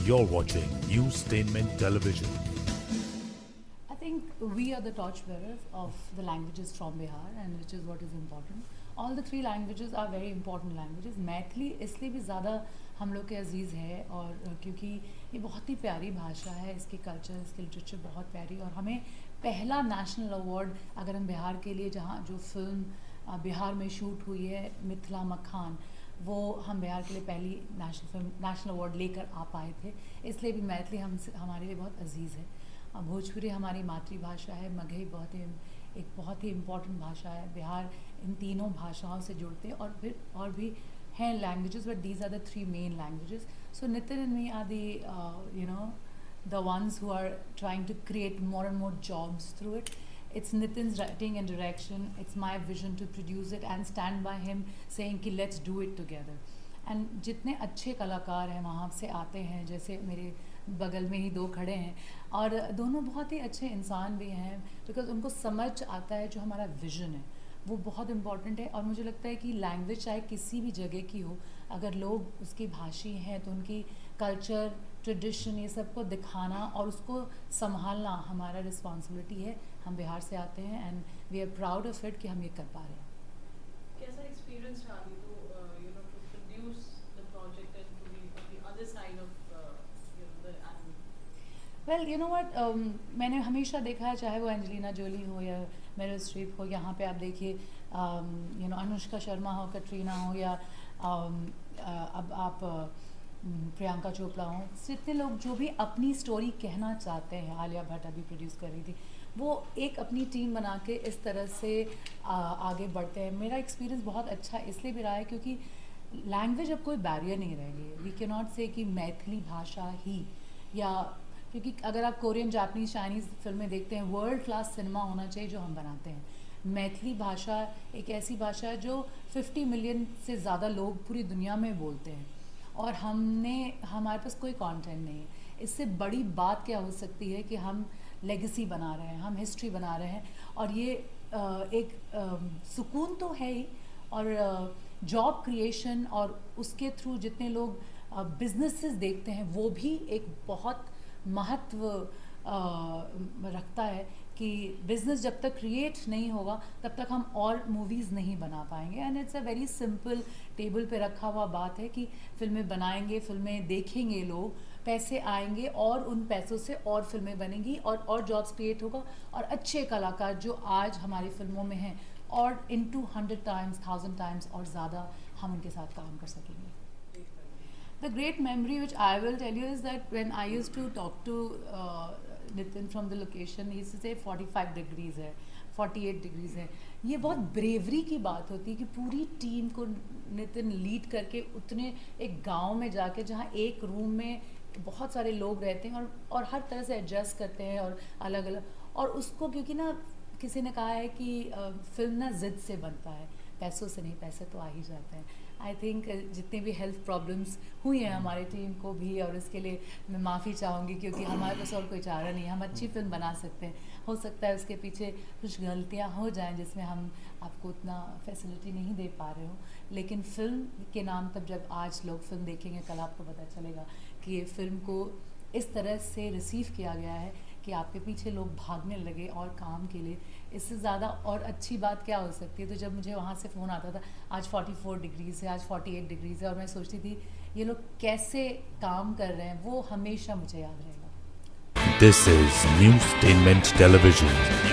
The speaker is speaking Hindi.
You're watching Newstainment Television. I think we are the torchbearers of the languages from Bihar, and which is what is important. All the three languages are very important languages. Maithili इसलिए भी ज़्यादा हम लोग के अजीज़ है और क्योंकि ये बहुत ही प्यारी भाषा है, इसकी कल्चर, इसकी लिटरेचर बहुत प्यारी, और हमें पहला नेशनल अवार्ड अगर हम बिहार के लिए, जहाँ जो फिल्म बिहार में शूट हुई है मिथिला मखान, वो हम बिहार के लिए पहली नेशनल अवार्ड लेकर आ पाए थे। इसलिए भी मैथिली हमारे लिए बहुत अजीज़ है। भोजपुरी हमारी मातृभाषा है, मगही एक बहुत ही इम्पॉर्टेंट भाषा है। बिहार इन तीनों भाषाओं से जुड़ते हैं, और फिर और भी हैं languages, but these are the three main languages. So Nitin and me are the ones who are trying to create more and more jobs through it. It's Nitin's writing and direction. It's my vision to produce it and stand by him saying कि let's do it together. And जितने अच्छे कलाकार हैं वहाँ से आते हैं, जैसे मेरे बगल में ही दो खड़े हैं, और दोनों बहुत ही अच्छे इंसान भी हैं, बिकॉज उनको समझ आता है जो हमारा विजन है वो बहुत इम्पॉर्टेंट है। और मुझे लगता है कि लैंग्वेज चाहे किसी भी जगह की हो, अगर लोग उसकी भाषी हैं तो उनकी कल्चर, ट्रेडिशन, ये सब को दिखाना और उसको संभालना हमारा रिस्पॉन्सिबिलिटी है। हम बिहार से आते हैं and we are proud of it कि हम ये कर पा रहे हैं। कैसा एक्सपीरियंस रहा to produce the project and to be on the other side of the anime? Well you know what, मैंने हमेशा देखा है, चाहे वो एंजेलिना जोली हो या मेरिल स्ट्रीप हो, यहाँ पे आप देखिए अनुष्का शर्मा हो, कटरीना हो, या अब आप प्रियंका चोपड़ा हो, जितने लोग जो भी अपनी स्टोरी कहना चाहते हैं, आलिया भट्ट अभी प्रोड्यूस कर रही थी, वो एक अपनी टीम बना के इस तरह से आगे बढ़ते हैं। मेरा एक्सपीरियंस बहुत अच्छा इसलिए भी रहा है क्योंकि लैंग्वेज अब कोई बैरियर नहीं रह गई है। वी कैन नॉट से कि मैथिली भाषा ही, या क्योंकि अगर आप कोरियन, जापानीज़, चाइनीज़ फिल्में देखते हैं, वर्ल्ड क्लास सिनेमा होना चाहिए जो हम बनाते हैं। मैथिली भाषा एक ऐसी भाषा है जो 50 मिलियन से ज़्यादा लोग पूरी दुनिया में बोलते हैं, और हमारे पास कोई कंटेंट नहीं है। इससे बड़ी बात क्या हो सकती है कि हम लेगेसी बना रहे हैं, हम हिस्ट्री बना रहे हैं, और ये एक सुकून तो है ही, और जॉब क्रिएशन, और उसके थ्रू जितने लोग बिजनेसेस देखते हैं वो भी एक बहुत महत्व रखता है कि बिज़नेस जब तक क्रिएट नहीं होगा तब तक हम और मूवीज़ नहीं बना पाएंगे। And it's a very simple, table पे रखा हुआ बात है कि फिल्में बनाएंगे, फिल्में देखेंगे लोग, पैसे आएंगे, और उन पैसों से और फिल्में बनेंगी, और जॉब्स क्रिएट होगा, और अच्छे कलाकार जो आज हमारी फिल्मों में हैं और इन 200 टाइम्स, 1000 टाइम्स और ज़्यादा हम उनके साथ काम कर सकेंगे। The great memory which I will tell you is that when I used to talk to Nitin from the location, he used to say 45 degrees है, 48 degrees है। ये बहुत ब्रेवरी की बात होती है कि पूरी टीम को नितिन लीड करके उतने एक गांव में जाके, जहाँ एक रूम में बहुत सारे लोग रहते हैं और हर तरह से एडजस्ट करते हैं, और अलग अलग, और उसको क्योंकि ना किसी ने कहा है कि फिल्म ना ज़िद से बनता है, पैसों से नहीं, पैसे तो आ ही जाते हैं। आई थिंक जितने भी हेल्थ प्रॉब्लम्स हुई हैं हमारी टीम को भी, और इसके लिए मैं माफ़ी चाहूँगी क्योंकि हमारे पास और कोई चारा नहीं है। हम अच्छी फिल्म बना सकते हैं, हो सकता है उसके पीछे कुछ गलतियाँ हो जाएं जिसमें हम आपको उतना फैसिलिटी नहीं दे पा रहे हो, लेकिन फ़िल्म के नाम तब जब आज लोग फिल्म देखेंगे, कल आपको पता चलेगा कि ये फ़िल्म को इस तरह से रिसीव किया गया है कि आपके पीछे लोग भागने लगे और काम के लिए। इससे ज़्यादा और अच्छी बात क्या हो सकती है। तो जब मुझे वहाँ से फ़ोन आता था, आज 44 डिग्रीज़ है, आज 48 डिग्रीज़ है, और मैं सोचती थी ये लोग कैसे काम कर रहे हैं, वो हमेशा मुझे याद रहेगा। This is Newstainment Television.